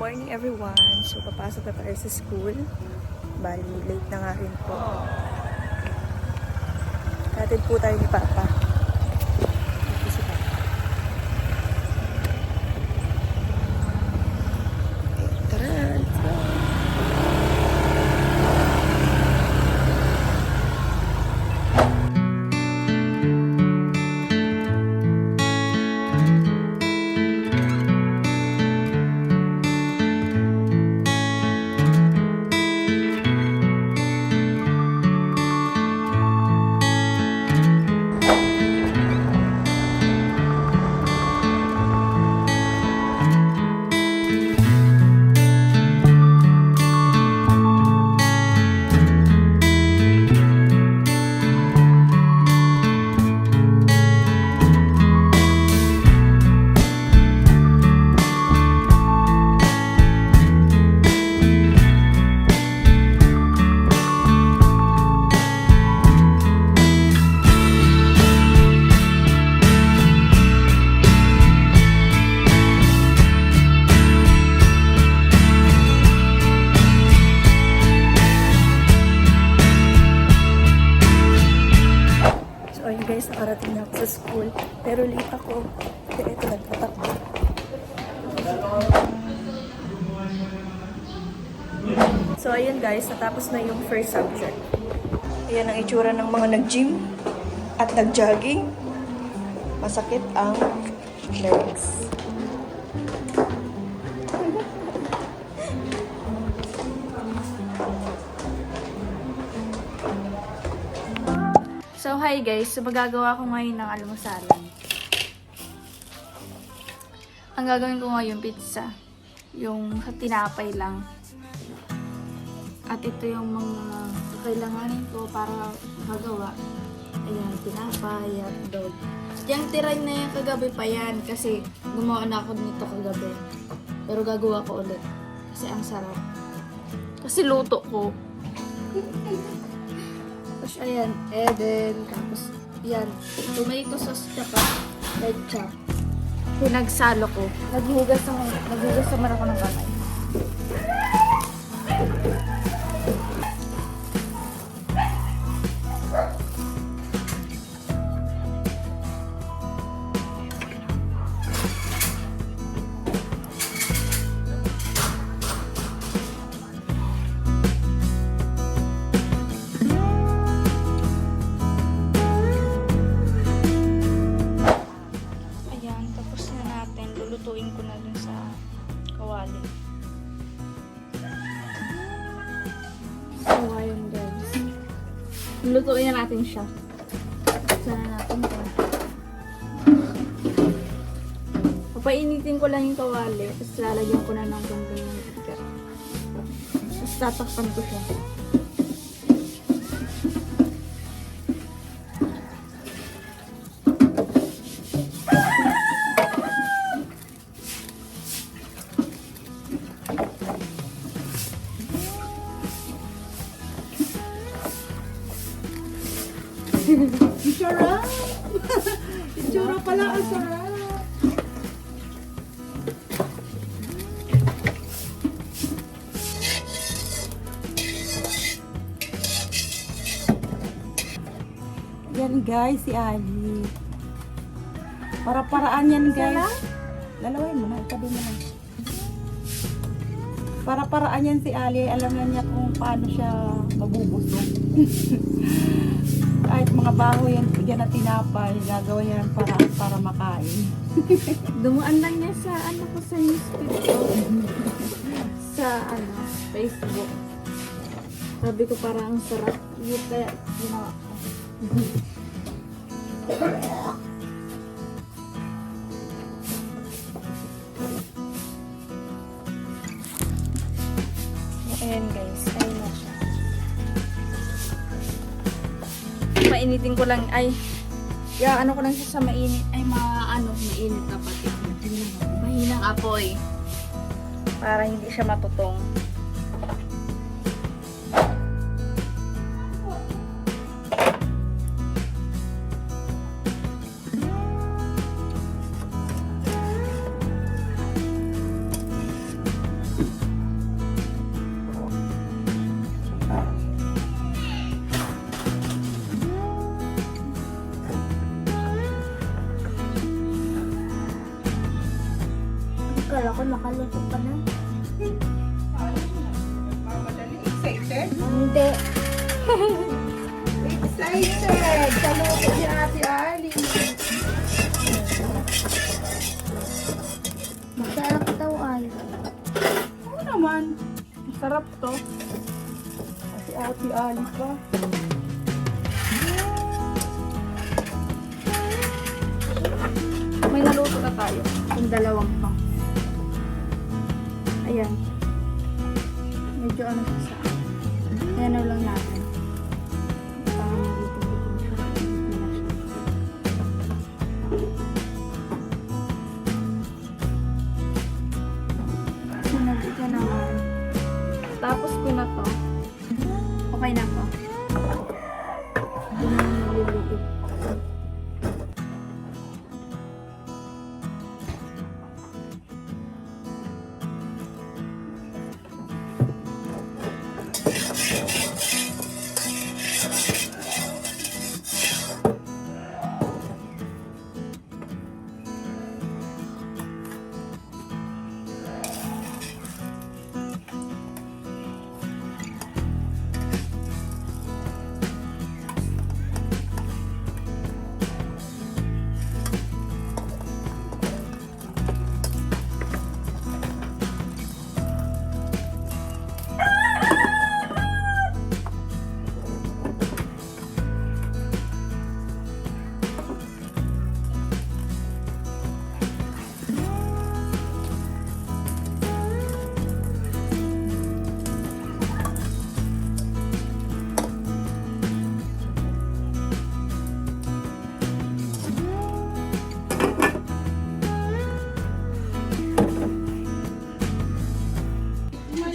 morning everyone. So, papasok na tayo sa school. Bali, late na nga rin po. Hatid po tayo ni Papa. Ito si Papa. Okay, tara, let's go. Guys, nakarating na ako sa school. Pero late ako. Kaya ito, nagpatakbo. So, ayun guys, natapos na yung first subject. Ayan ang itsura ng mga nag-gym at nag-jogging. Masakit ang legs. So, hi guys. So, magagawa ko ngayon ng almusalan. Ang gagawin ko ngayon, pizza. Yung sa tinapay lang. At ito yung mga kailanganin ko para magawa. Ayan, tinapay, hotdog. Yung tiray na yung kagabi pa yan. Kasi gumawa na ako nito kagabi. Pero gagawa ko ulit. Kasi ang sarap. Kasi luto ko. Tapos, ayan, eden, tapos, yan, tomato sauce, tsaka ketchup. Pinagsalo ko. Naghugas naman ako ng kamay. Lutuin ko na dun sa kawali. So, ayun guys. Lutuin na natin siya. Sana natin ito. Papainitin ko lang yung kawali. Tapos lalagyan ko na ng konting mantika. Tapos tatakpan ko siya. Sarap! Itsura pala ang sarap! Yan guys, si Ali. Para-paraan yan guys. Lalawin mo na, itabi mo na. Para-paraan yan si Ali. Alam na niya kung paano siya mabubusog. Kahit mga baho yan, yan na tinapay, gagawa yan para makain. Dumaan lang niya sa ko sa newspaper sa Facebook. Sabi ko parang ang sarap. Yung kaya ginawa ko. Ayan guys, ayun na siya. Mainitin ko lang, ano ko lang siya sa mainit, mainit na pati. Mahinang apoy. Para hindi siya matutong. Kala ko makaluto pa na. Mamadali. Excited? Hindi. Excited! Saluto si Ate Ali. Masarap daw ay. Oo naman. Masarap to. Kasi Ate Ali pa. May naluto na tayo. Yung dalawang pa. Ayan. Medyo ano siya. Ayan na lang natin. Para magluto-luto siya. Sinabi ko naman. Tapos ko na to. Okay na to. Hindi na magluluto.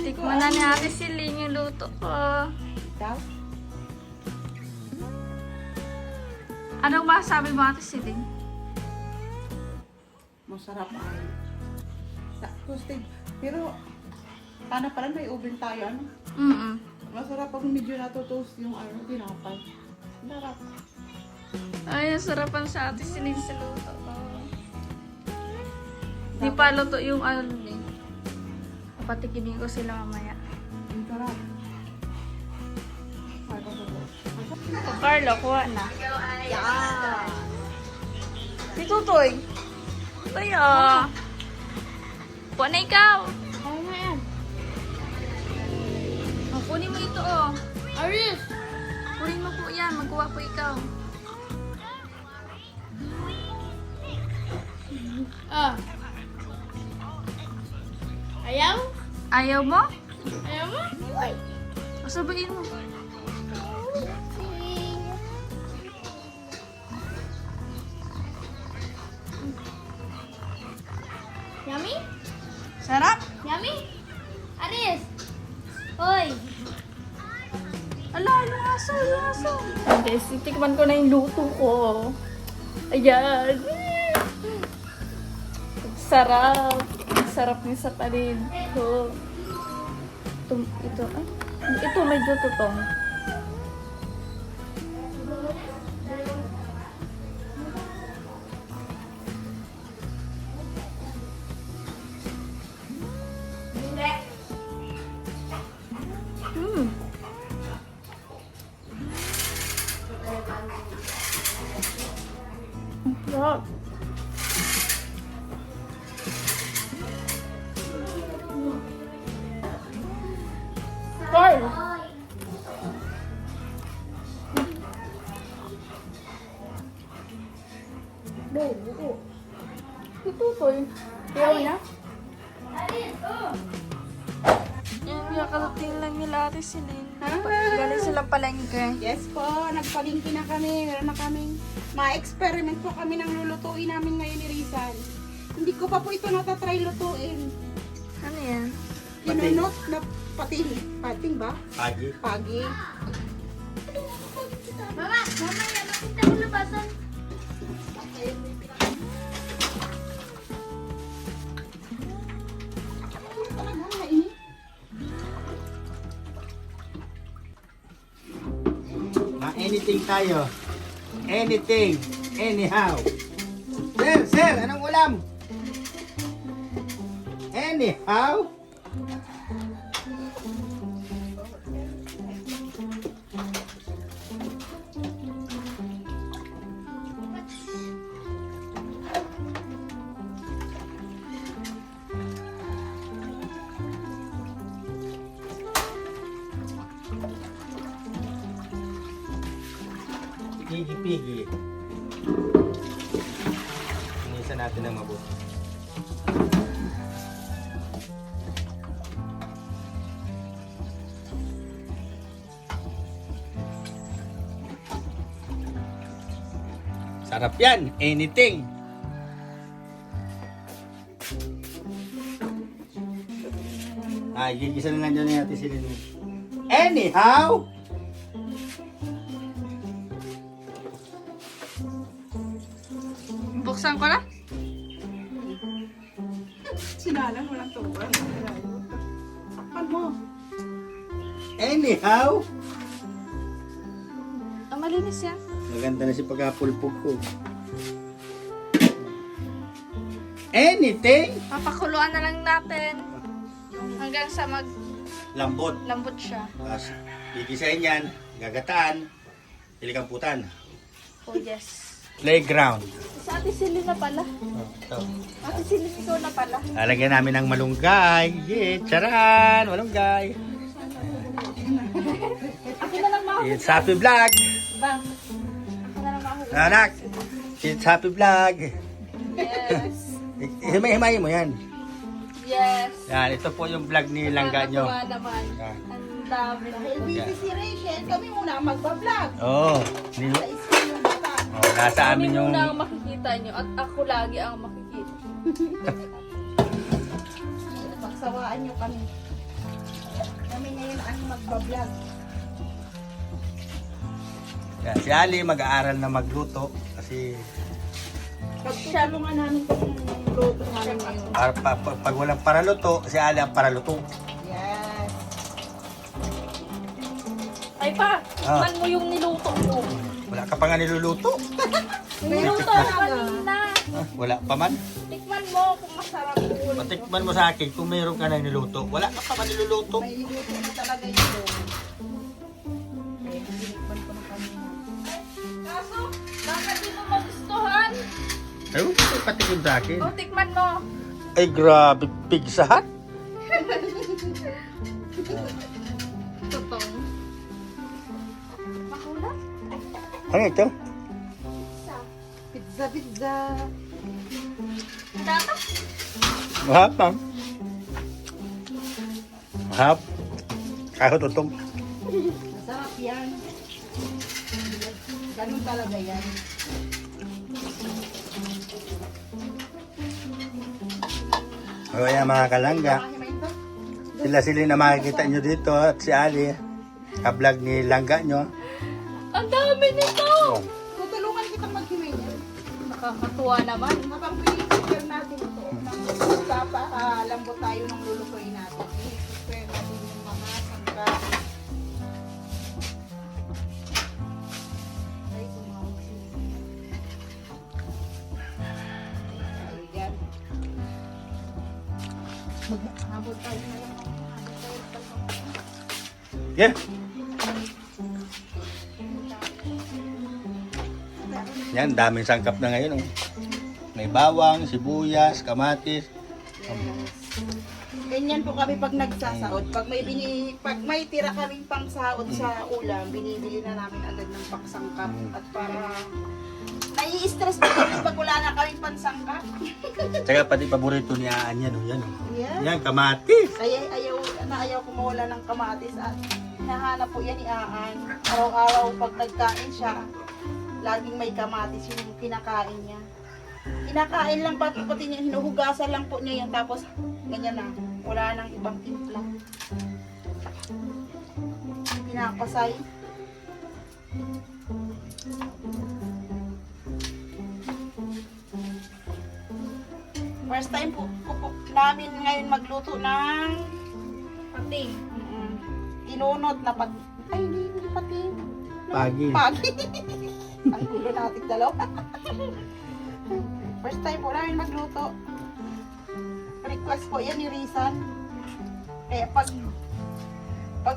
Tikman na ni Ate Celine yung luto ko. Daw? Anong masasabi mo, Ate Celine? Masarap ay. Toasted. Pero, paano pala may oven tayo, ano? Masarap pag medyo natutoast yung ano, tinapay. Sarap. Ay, ang sarapan sa Ate Celine sa luto ko. Di pa luto yung ano eh. Patikimin ko sila mamaya. Ang sarap. Ay, O Carlo, kuha na. Si Tutoy. Tutoy ah. Kuha na ikaw. Ano na yan? O, kunin mo ito oh. Aris! Kunin mo po yan. Magkuha po ikaw. Ah. Ayaw? Ayaw mo? Ayaw mo? O sabayin mo. Yummy? Sarap. Yummy? Aris! Hoy! Ala, yung aso, yung aso. Guys, titikman ko na yung luto ko. Ayan. Sarap. Sarap niya sa panin ko. Ito, ito medyo tutong. Sarap. Carl! Ito to eh. Ayaw na? Yan, kakarating lang nila Ate Celine. Galing silang palengke. yes po, nagpalingki na kami. Meron na kaming ma-experiment po kami ng lulutuin namin ngayon ni Rizal. Hindi ko pa po ito natatry lutuin. Ano yan? Pinunot na pating. Pating ba? Pagi. Pagi. Mama! Mama, yan! Makita ko labasan. Anything tayo. Anything. Anyhow. Sir, anong ulam? Anyhow. Pigi-pigi. Inisa natin ng mabuti. Sarap yan. Anything. Gigisa na lang dyan ni Ate Celine. Anyhow. Buksan ko na? Sinalan, walang tuwan. Takpan mo. Anyhow. Ang malinis yan. Maganda na si pagkapulpog ko. Anything. Papakuluan na lang natin. Hanggang sa Lambot. maglambot siya. Tapos, gigisahin yan. Gagataan. Pilikamputan. Oh yes. Playground. Sa Ate Celine na pala. Ito. Ate Celine, ikaw na pala. Lalagyan namin ng malunggay. Yeah, charan! Malunggay. Ako na lang mahuli. It's Happy Vlog. Bang. Ako na lang mahuli. Anak, it's Happy Vlog. Yes. Himay-himayin mo yan. Yes. Yan, ito po yung vlog ni Langga nyo. Nakakatuwa naman. Yan. Ang dami. Dahil busy si Rachel, kami muna ang magbablog. Oo. Sa school yung bata. Nasa Kami amin yung... muna ang makikita nyo at ako lagi ang makikita. Pagsawaan nyo kami. Kami ngayon ang magbablog. Yan, si Ali mag-aaral na magluto kasi Pagtulungan namin kung luto namin ngayon. pag walang paraluto, si Ali ang paraluto. Yes. Ay pa, Ah. man mo yung niluto mo. Wala ka pa nga niluluto. Niluto na kanina. Wala pa man. Tikman mo kung masarap yun. Patikman mo sa akin kung mayroon ka na niluto. Wala ka pa man niluluto. May luto na talaga yun. Kaya tinikman ko na kanina. Kaso, bakit di mo magustuhan? Ay, patikim sa akin. O, tikman mo. Ay, grabe. Pigsa Hut. Totoo. Makulat? Ano ito? Pizza, pizza. Tata? Mahap, ma'am. Mahap. Kaya ko tutong. Masarap yan. Ganun talaga yan. O yan mga kalangga. Sila na makikita nyo dito at si Ali. Ka-vlog ni Langga nyo. Ang dami nito! Tutulungan kitang maghimay yan. Nakakatuwa naman. Habang pinisipir natin ito, lambot tayo ng lulutuin natin. Pinisipir natin yung mga sangka. Ay, sumawag siya. Ayan. Habol tayo na lang. Habol tayo pag Yeah. Yan, daming sangkap na ngayon. Oh. May bawang, sibuyas, kamatis. Ganyan po kami pag nagsasaod. Pag may tira kaming pang saod sa ulam, binibili na namin agad ng pangsangkap. At para nai-stress po kami pag wala na kaming pansangkap. Tsaka pati paborito ni Aan yan. Oh. Yan, oh. Yeah. Yan, kamatis. Ayaw ko mawala ng kamatis at nahanap po yan ni Aan. Araw-araw pag nagkain siya, laging may kamatis yung kinakain niya. Kinakain lang pati niya, hinuhugasan lang po niya yan tapos ganyan na, wala nang ibang timpla. Pinapasay. First time po namin ngayon magluto ng Pati. inunot na pag... Ay, hindi pati. Pagi. Pagi. Ang gulo natin dalawa. First time po namin magluto. request po yan ni Rizan. Kaya pag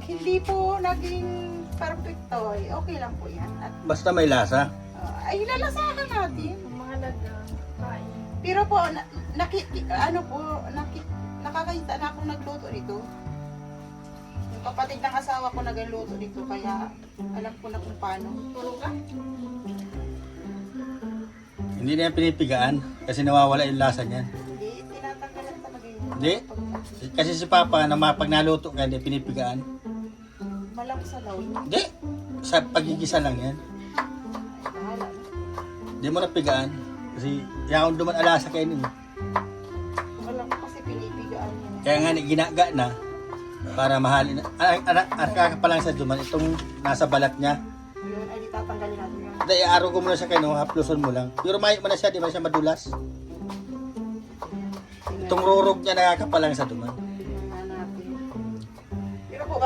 hindi po naging perfecto, okay lang po yan. At Basta may lasa. ay lalasahan natin. Mga laga, kain. Pero po, nakakita na akong nagluto nito. Yung kapatid ng asawa ko nagluto nito, kaya alam ko na kung paano. Turo ka? Hindi na yan pinipigaan kasi nawawala yung lasa niyan. Hindi, tinatanggalan talaga yun. Hindi. Kasi si Papa, na pag naluto ka, hindi pinipigaan. Malang salaw. Hindi. Sa pagigisa lang yan. Ay, bahala na. Hindi mo napigaan. Kasi yakong duman alasa kayo niyo. Alam ko kasi pinipigaan niya. Kaya nga ginaga na para mahalin. Arka pa lang sa duman. Itong nasa balat niya. Yun, ay di tatanggalin natin yun. Hindi, iaro ko muna siya kayo. Hapluson mo lang. Pero mahit mo na siya. Di ba siya madulas? Itong rurog niya nakakapalang sa duman. Tingnan natin. Pero po,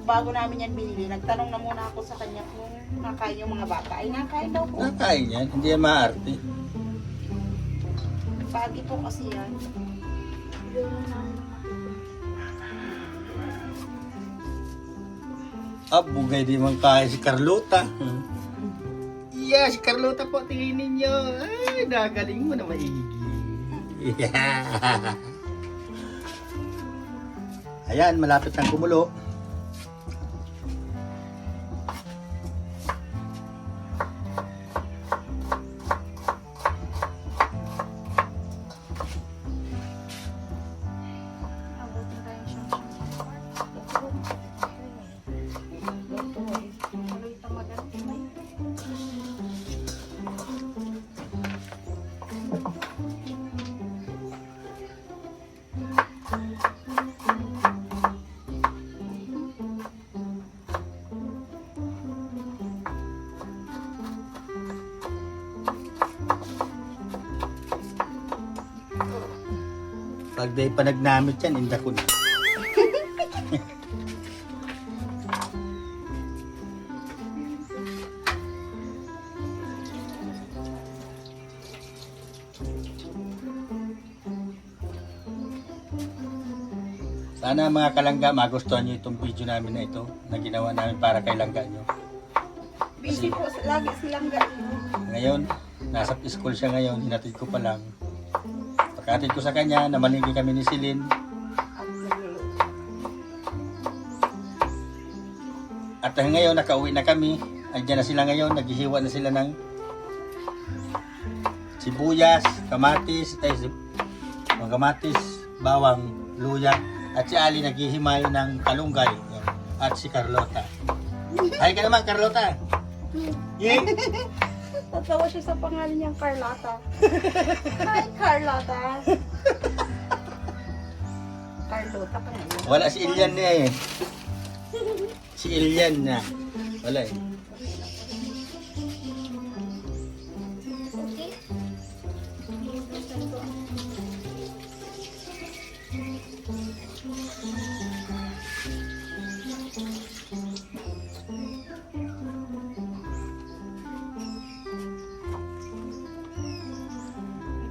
bago namin yan binili, nagtanong na muna ako sa kanya kung nakain yung mga bata. Ay, nakain daw po. Nakain yan. Hindi yan maarte. Pagi po kasi yan. Bugay di man kaya si Carlota. Yeah, si Carlota po, tingin ninyo. Ay, nagaling mo na maigi. Yeah. Ayan, malapit ng kumulo. Abutin tayo siyang Tuloy tamagan. Pag day pa nagnamit yan, inda ko na. Sana mga kalangga, magustuhan nyo itong video namin na ito na ginawa namin para kay langga nyo. Busy po lagi silang galing. Ngayon, nasa school siya ngayon, hinatid ko pa lang. Pagkatid ko sa kanya, namalingki kami ni Celine. At nagluluto. At ngayon, nakauwi na kami. Andiyan na sila ngayon, naghihiwa na sila ng sibuyas, kamatis, mga kamatis, bawang, luya. At si Ali naghihimay ng kalunggay. At si Carlota. Hi ka naman, Carlota! Yay! Tatawa siya sa pangalan niyang Carlota. Hi, Carlota. Carlota ka na. Wala si Ilian niya eh. Si Ilian na. Wala eh. Okay?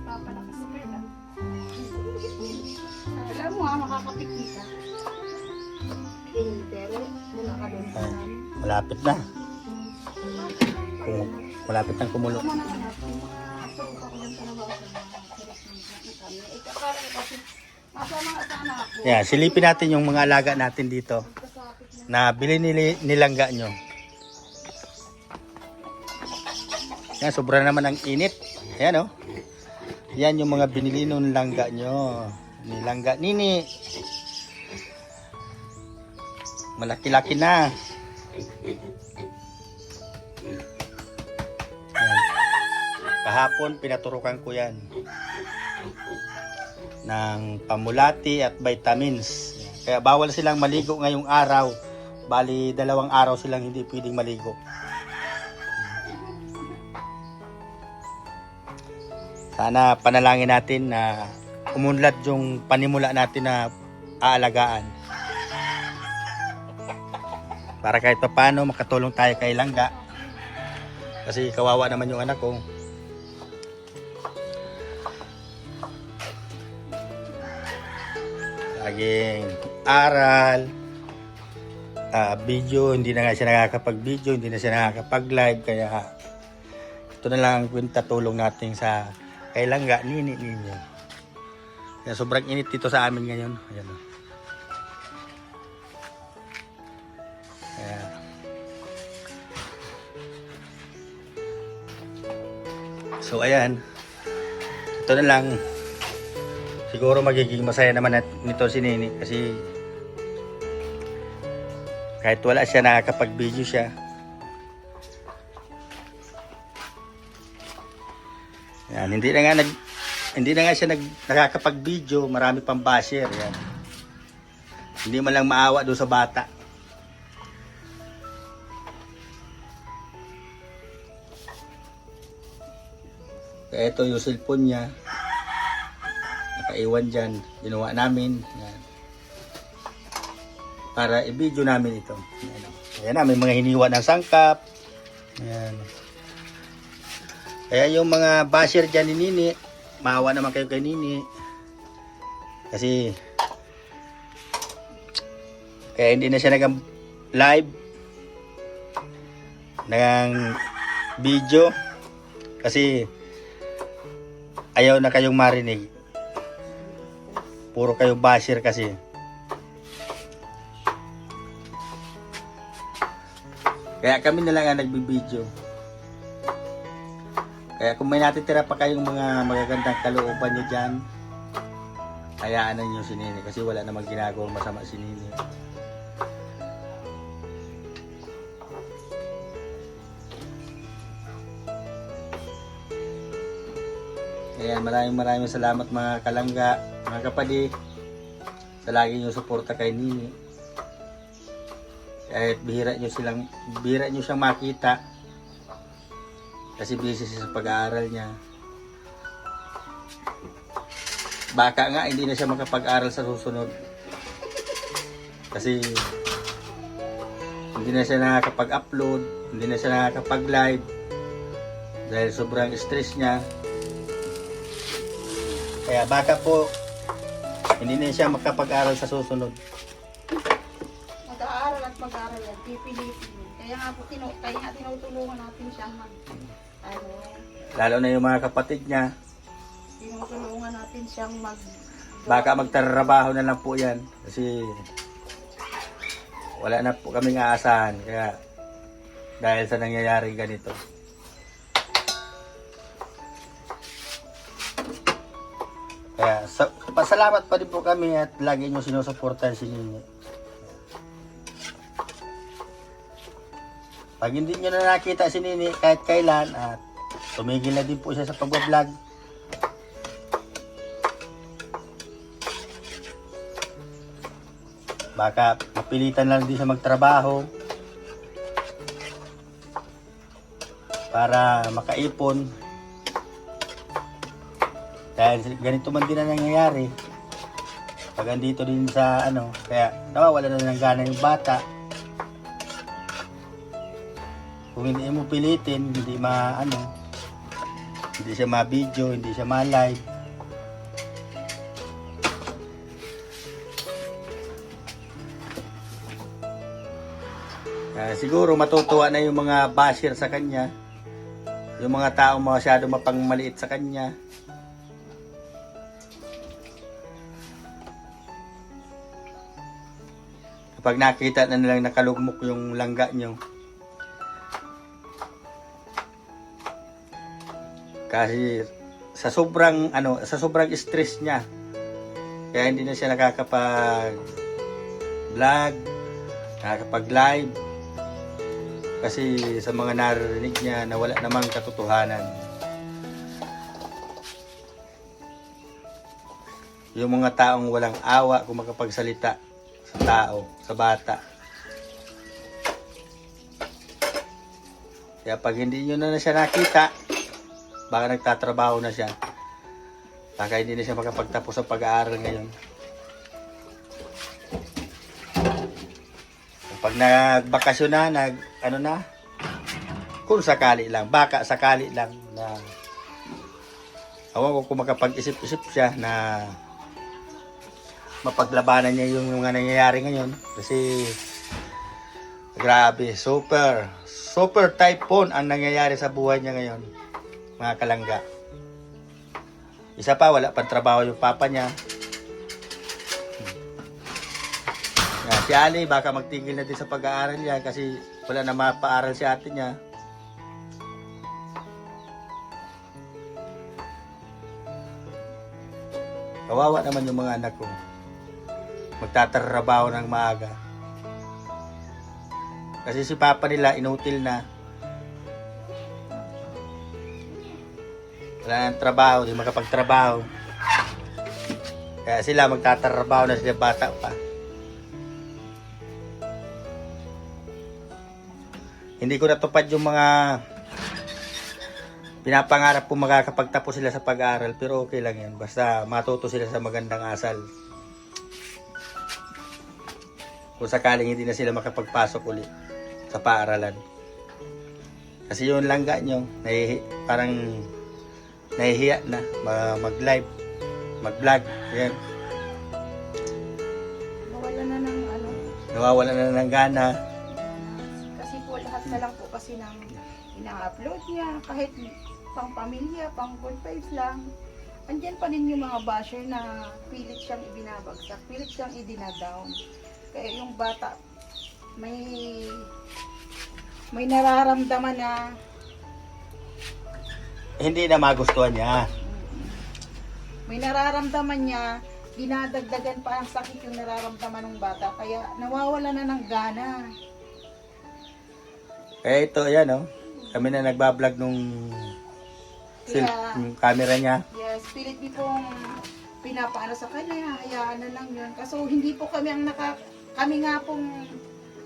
Papalakas ka na. Alam mo makakapiknik ka. Pero, muna ka doon sa namin. Malapit na. Malapit ng kumulo. Yeah, silipin natin yung mga alaga natin dito na bili nilangga nyo. Yan, sobra naman ang init. Ayan, oh. Yan yung mga binili ng langga nyo. Nilangga nini. Malaki-laki na. Yan. Kahapon pinaturukan ko yan ng pamulati at vitamins. Kaya bawal silang maligo ngayong araw. Bali, 2 araw silang hindi pwedeng maligo. Sana panalangin natin na umunlad yung panimula natin na aalagaan. Para kahit pa paano makatulong tayo kay langga. Kasi kawawa naman yung anak ko. Laging aral, video, hindi na nga siya nakakapag-video, hindi na siya nakakapag-live, kaya ito na lang ang kwenta tulong natin sa kailangga, nini ninyo. Kaya sobrang init dito sa amin ngayon. Ayan. Kaya, so ayan, ito na lang. Siguro magiging masaya naman nito si Nini kasi kahit wala siya, nakakapag-video siya. Yan, hindi na nga siya nakakapag-video, marami pang basher. Yan. Hindi man lang maawa doon sa bata. Kaya ito yung cellphone niya. Nakaiwan dyan. Ginawa namin. Yan. Para i-video namin ito. Ayan na, may mga hiniwa ng sangkap. Ayan. Kaya yung mga basher dyan ni Nini, maawa naman kayo kay Nini. Kasi kaya hindi na siya nag-live ng video kasi ayaw na kayong marinig. Puro kayo basher kasi. Kaya kami na lang ang nagbibideo. Kaya kung may natitira pa kayong mga magagandang kalooban nyo dyan, hayaan na nyo si Nini kasi wala namang ginagawang masama si Nini. Ayan, maraming salamat mga kalangga, mga kapatid, sa lagi nyo suporta kay Nini. Kahit bihira nyo siyang makita kasi busy siya sa pag-aaral niya. Baka nga hindi na siya makapag-aral sa susunod kasi hindi na siya nakakapag-upload, hindi na siya nakakapag-live dahil sobrang stress niya. Kaya baka po hindi na siya makapag-aral sa susunod. Mag-aaral at mag-aaral yan, pipilitin. Kaya nga po, tinutulungan natin siyang lalo na yung mga kapatid niya. Tinutulungan natin siyang Baka magtrabaho na lang po yan kasi wala na po kaming aasahan. Kaya dahil sa nangyayari ganito. Kaya pasalamat pa din po kami at lagi nyo sinusuportahan si Nini. Pag hindi nyo na nakita si Nini kahit kailan at tumigil na din po siya sa pag-vlog. Baka mapilitan lang din siya magtrabaho para makaipon. Dahil ganito man din ang nangyayari. Pag andito din sa kaya nawawala na ng gana yung bata. Kung hindi mo pilitin, hindi siya ma-video, hindi siya ma-live. Siguro matutuwa na yung mga basher sa kanya. Yung mga taong masyado mapangmaliit sa kanya. Kapag nakita na nilang nakalugmok yung langga nyo. Kasi sa sobrang stress niya. Kaya hindi na siya nakakapag-vlog, nakakapag-live. Kasi sa mga narinig niya na wala namang katotohanan. Yung mga taong walang awa kung makapagsalita sa tao, sa bata. Kaya pag hindi nyo na siya nakita, baka nagtatrabaho na siya. Baka hindi na siya makapagtapos sa pag-aaral ngayon. Pag nagbakasyon na, kung sakali lang, baka sakali lang na awan ko kung makapag-isip-isip siya na mapaglabanan niya yung mga nangyayari ngayon. Kasi grabe, super typhoon ang nangyayari sa buhay niya ngayon, mga kalangga. Isa pa, wala pang trabaho yung papa niya. Yan, si Ali, baka magtigil na din sa pag-aaral yan kasi wala na mapaaral si ate niya. Kawawa naman yung mga anak ko. Magtatrabaho ng maaga. Kasi si papa nila inutil na. Wala nang trabaho, di makapagtrabaho. Kaya sila magtatrabaho na sila bata pa. Hindi ko natupad yung mga pinapangarap ko makakapagtapos sila sa pag-aaral, pero okay lang yan. Basta matuto sila sa magandang asal. Kung sakaling hindi na sila makapagpasok ulit sa paaralan. Kasi yung langga nyo, parang nahihiya na mag-live, mag-vlog. Yan. Nawawala na ng gana. Kasi po lahat na lang po kasi ng ina-upload niya, kahit pang pamilya, pang full face lang. Andyan pa din yung mga basher na pilit siyang ibinabagsak, pilit siyang idinadown. Kaya yung bata may nararamdaman na Hindi na magustuhan niya. may nararamdaman niya, dinadagdagan pa ang sakit yung nararamdaman ng bata. Kaya nawawala na ng gana. Kaya ito, yan oh. Kami na nagbablog nung yung camera niya. Yes, pilit niyo pong pinapaano sa kanya, hayaan na lang yun. Kaso hindi po kami ang kami nga pong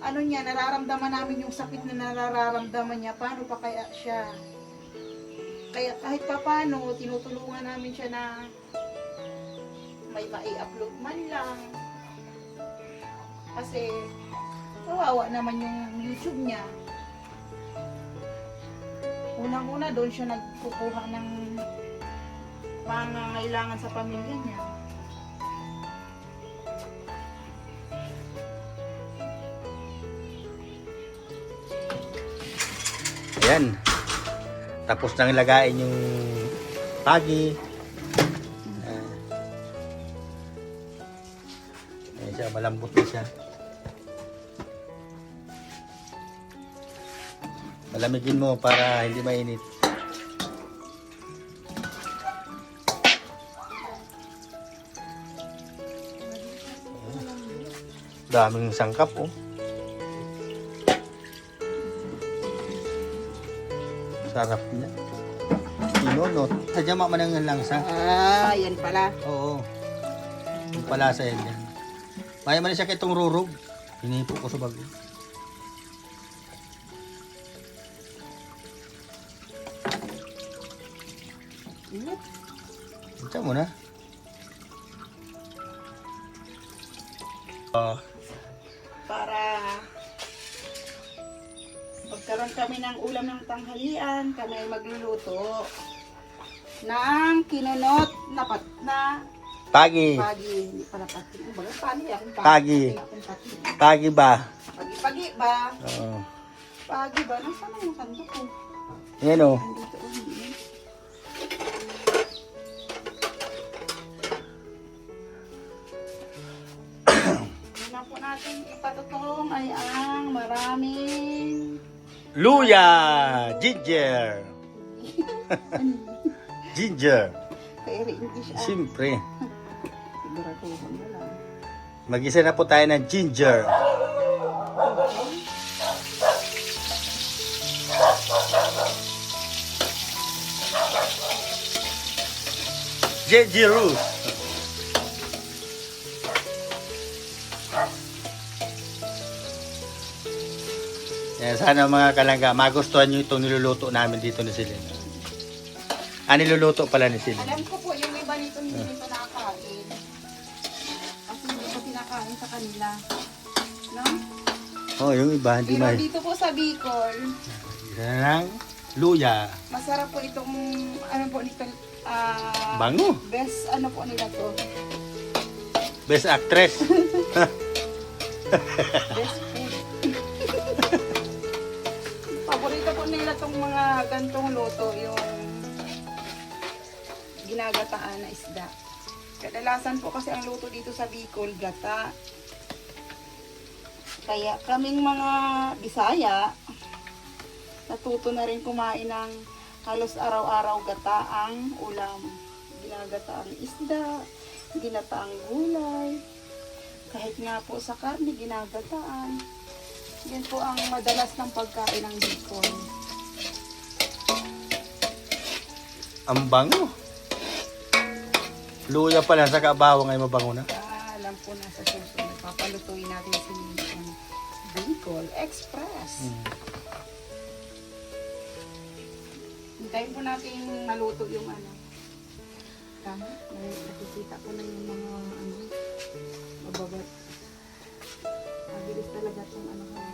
ano niya, nararamdaman namin yung sakit na nararamdaman niya. Paano pa kaya siya? Kaya kahit pa paano, tinutulungan namin siya na may mai-upload man lang. Kasi kawawa naman yung YouTube niya. Unang-una doon siya nagkukuha ng pangangailangan sa pamilya niya. Ayan. Tapos nang lagain yung pagi. Ayan siya, malambot na siya. Malamigin mo para hindi mainit. Daming sangkap oh. Sarap niya. Inunot. Sadya mamanang ang langsa. Ah, yan pala. Oo. Yung palasa yan yan. Maya man siya kay itong rurog. Hinipo ko sa bago. Diyan mo na. Para magkaroon kami ng ulam ng tanghalian, kami ay magluluto ng kinunot na Pagi. pagi. Hindi pala pati. Baga pagi yan. Pagi. Pagi ba? Pagi ba? Oo. Pagi ba? Nasaan na yung sandok ko? Yan o. Nandito o hindi. Una po natin ipatutong ay ang maraming Luya! Ginger! Ginger. kaya English ah. Siyempre. Siguraduhan na lang. Mag-isa na po tayo ng ginger. Ginger root. Yan, sana mga kalangga, magustuhan nyo itong niluluto namin dito ni Celine. Niluluto pala ni Celine. Alam ko po, yung iba nito hindi nito nakakain. Kasi hindi ko kinakain sa kanila. No? Oh, yung iba, hindi Pero may... dito po sa Bicol, Isa na lang, luya. masarap po itong, ano po nito, Bango. best ano po nila to. Best actress. Best food. Paborito po nila tong mga gantong luto, yung ginagataan na isda. Kadalasan po kasi ang luto dito sa Bicol, gata. Kaya kaming mga Bisaya, natuto na rin kumain ng halos araw-araw gata ang ulam. Ginagataang isda, ginataang gulay, kahit nga po sa karne, ginagataan. Yan po ang madalas ng pagkain ng Bicol. Ang bango. Luya pa lang sa kabawang ay mabango na. Alam po na sa susunod, papalutuin natin si Bicol Express. Hintayin po natin maluto yung ano. Tama, nakikita ko na yung mga ano, mababat. Mabilis talaga itong ano ka.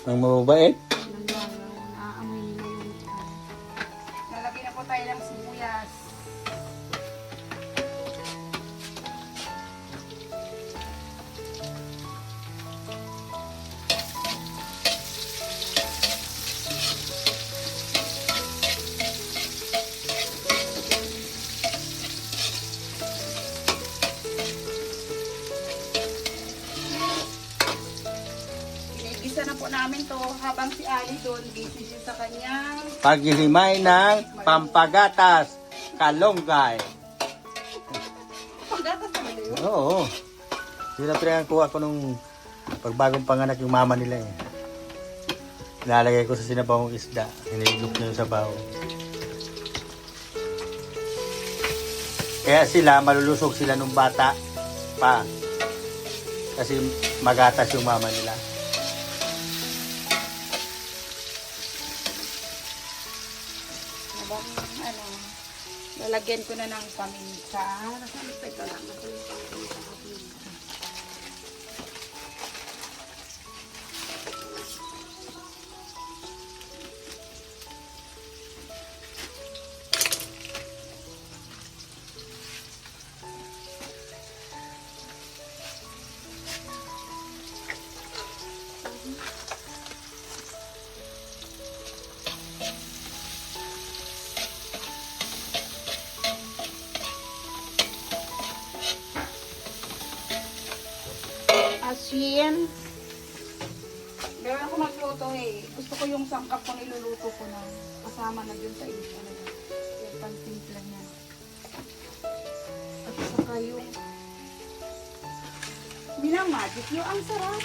Ang mababait. Naaamoy nila yung lalagyan na po tayo ng sibuyas. Isa na po namin to habang si Ali doon busy siya sa kanyang Paghihimay ng pampagatas, kalunggay. paggatas na yun. Oo. Yun ang pinakakuha ko nung pagbagong panganak yung mama nila eh. Nilalagay ko sa sinabawang isda. Hinilog niya yung sabaw. Kaya sila, malulusog sila nung bata pa. Kasi magatas yung mama nila. Habang ano, lalagyan ko na ng paminta. Teka lang, ito yung paminta. Asin. Gawin ko magluto eh. Gusto ko yung sangkap ko niluluto ko na. Kasama na dun sa ito. Yung pantimpla niya. At saka yung minamagic yung ang sarap.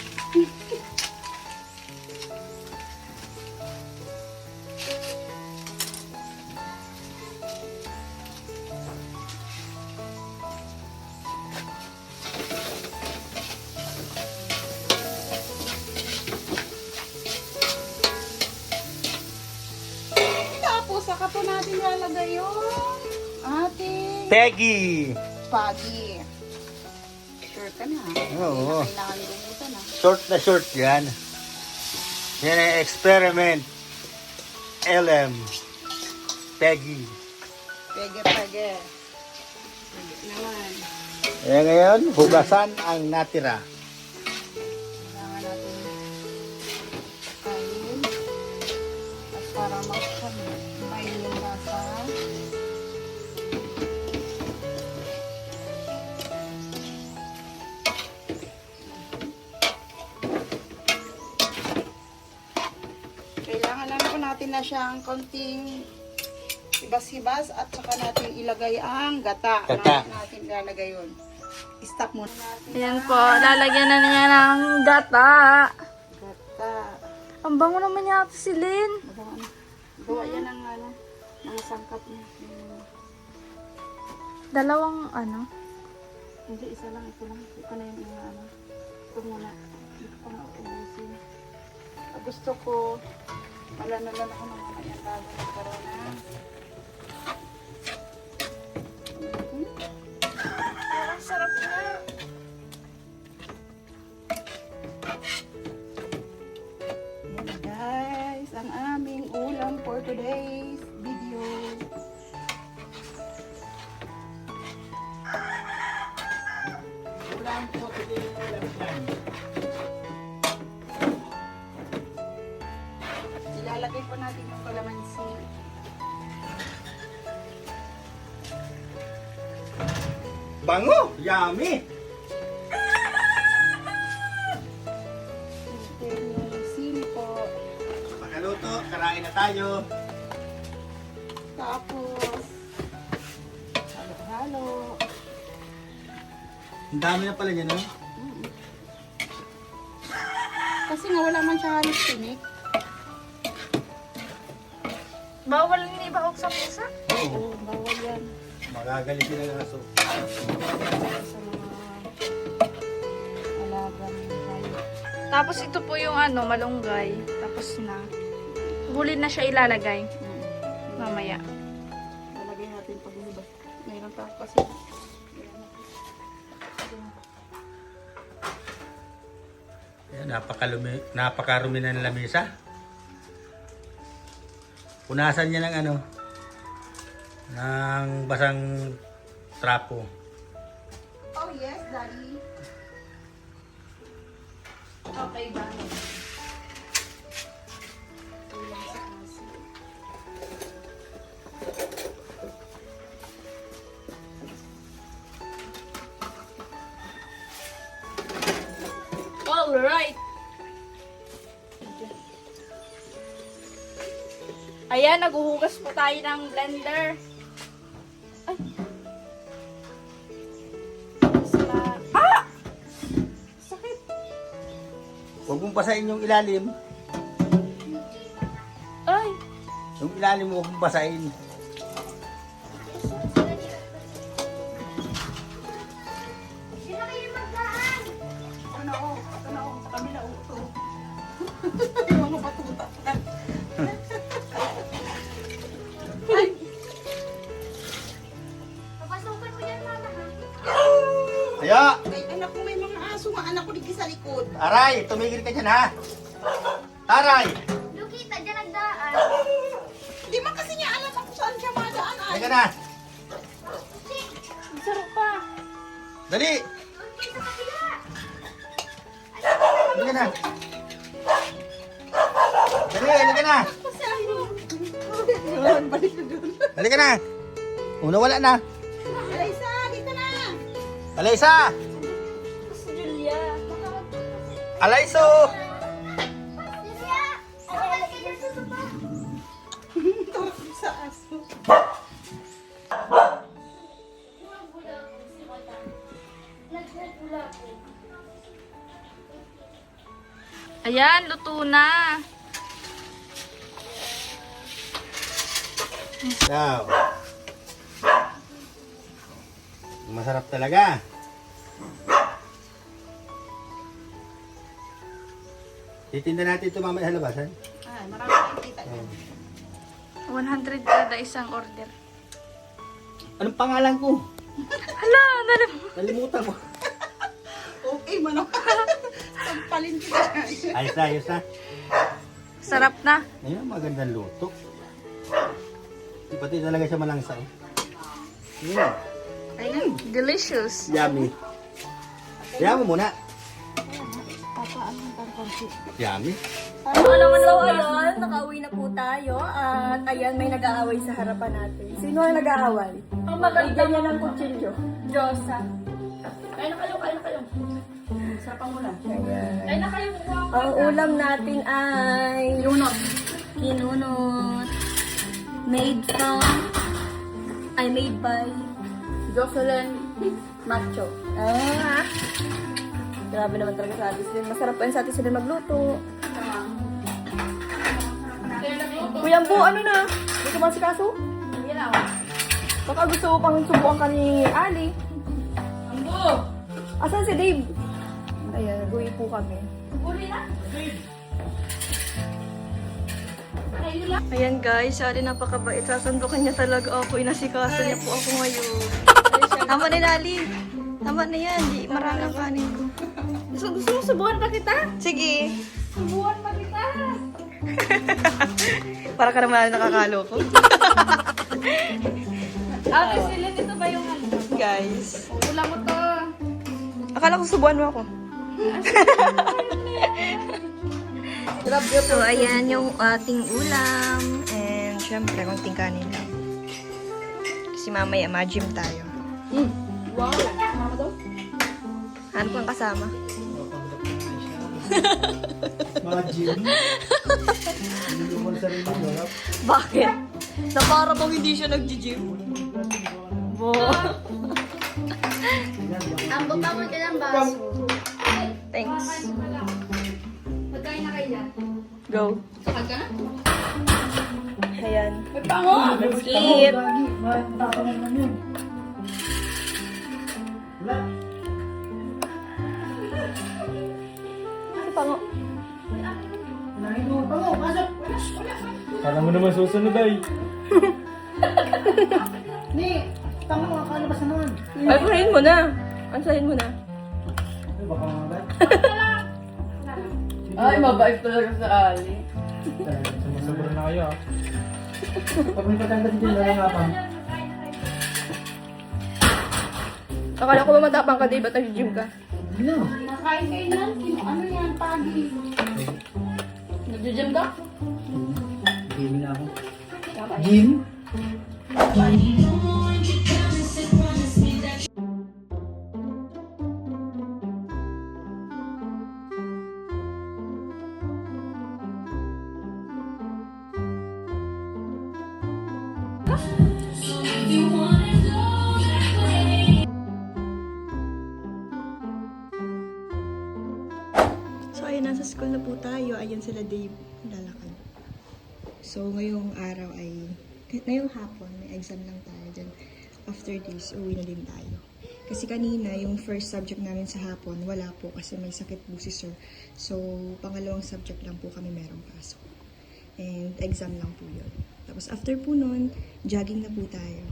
Tapos saka po natin lalagay yung ating Peggy! pagi. Sure ka na. Oo. Kailangan lumutan na. Short na short yan. Yan ay experiment. LM. Peggy. Pege. Pege naman. Kaya ngayon, hugasan ang natira. Kailangan natin kain. At para may yung lasa. Kailangan lang po natin na siyang konting hibas-hibas at saka natin ilagay ang gata. Gata. Natin ilalagay yun. Stop muna natin. Ayan po, lalagyan na niya ng gata. Gata. Ang bango naman niya ito si Lynn. Gawa yan ang ano, mga sangkap niya. Dalawang ano. Hindi, isa lang. Ito lang. Ito na yung mga ano. Ito muna. Ito ko na ubusin. Gusto ko, malanalan ako ng mga yan bago nagkaroon na. Ang sarap na. Yan na guys, ang aming ulam for today's video. Wala ang puti din yan. Ilalagay po natin yung kalamansi. Bango! Yummy! Then yung sili po. Pagkaluto, karain na tayo. Tapos, halo-halo. Ang dami na pala niya, no? Kasi nga wala man siya halos tinik. Bawal ni ba sa pusa? Oo, bawal yan. Magagalit sila ng aso. Sa mga alagang hayop. Tapos ito po yung ano, malunggay. Tapos na. Huli na siya ilalagay. Mamaya. Lalagay natin pag lumabas. Mayroon pa kasi. Ayan, napakarumi na ng lamesa. Punasan niya ng ano, ng basang trapo. Oh yes, Daddy. Okay, Daddy. Tulang sa asin. Alright. Ayan, naguhugas po tayo ng blender. Ay. Ah! Sakit. Huwag mong basahin yung ilalim. Ay. Yung ilalim mo, huwag mong basahin. Sino kayo magdaan? Ito na oh. Ito na oh. Sa kabila oh. Ito. Yung mga batuta. Papasukan mo yan, mama. Ayo! Ay, anak ko, may mga aso nga. Anak ko dito sa likod. Aray, tumigil ka dyan ha. Taray! Lukita, dyan nagdaan. Hindi man kasi niya alam kung saan siya madaan. Ay, Halika na! Ang sarap pa. Dali! Doon kayo sa kabila. Halika na! Dali, halika na! kasi ano. Yun, balik na doon. Halika na! Una wala na. Alaysa, dito na. Alaysa! Si Julia. Alayso! Julia, alas ka dyan sa sopa. Tawag sa aso. Nagpula ko. Ayan, luto na. Wow. Masarap talaga. Titinda natin ito mamaya sa labasan. Ay, marami kayong kita yan. 100 kada isang order. Anong pangalan ko? Hala, Nalimutan ko. Okay, mano. Sampalin kita. Ayos na, ayos na. sarap na. Ayun, magandang luto. Pati talaga siya malangsa. Delicious. Yummy. Yummy muna. Papaan ng tarkonsi. Yummy. So, ayun, nakauwi na po tayo. At ayan, may nag-aaway sa harapan natin. Sino ang nag-aaway? Ang maganda niya ng kutsilyo. Diyosa. Kain na kayo. Sarap ang ulam. Ayan. Kain na kayo. Ang ulam natin ay... Kinunot. Made by... Jocelyn. Macho. Ah! Grabe naman talaga sa atis din. Masarap pa yun sa atis din magluto. Kuya Ambo, ano na? Gusto mo si Kaso? Hindi na. Baka gusto mo pang subukan ka ni Ali. Ambo! Asan si Dave? Ayan, nag-uwi po kami. Huli na. Ayan guys, sorry napakabait. Sasandukan niya talaga ako. Inasikaso niya po ako ngayon. Tama na Lali. Tama na yan. Di maraming kanin ko. Gusto mo subuhan pa kita? Sige. Subuhan pa kita. Para ka naman nakakalo ko. Ate Silin, ito ba yung ano? Guys. Ulam mo to. Akala ko subuan mo ako. So, ayan yung ating ulam. And, syempre, konting kanin lang. Kasi mamaya, ma-gym tayo. Wow! Mama daw? Ano pang kasama? Mga gym. Hindi mo sa sarili mo, no? Bakit? Na para bang hindi siya nag-gym? Ang baba mo dyan ang baso. Thanks. Magkain na kayo dyan. Go. Sakad ka na? Ayan. May pango! Let's eat. Ano pango? Kala mo naman susunod ay. Ay, purahin mo na. Ansahin mo na. Ay, mabait talaga sa Ali. Sumasabura na kayo ah. Pag may patanggal din na lang apang. Akala ko ba matapang ka, di ba? Nag-gym ka? Nakain kayo nan, ano yan, pagi. Nag-gym ka? Gym na ako. Gym? So, ayun, nasa school na po tayo. Ayun sila Dave, lalakad. So, ngayong araw ay, ngayong hapon, may exam lang tayo. Then, after this, uwi na din tayo. Kasi kanina, yung first subject namin sa hapon, wala po kasi may sakit po si sir. So, pangalawang subject lang po kami merong pasok. And, exam lang po yun. Tapos, after po nun, jogging na po tayo.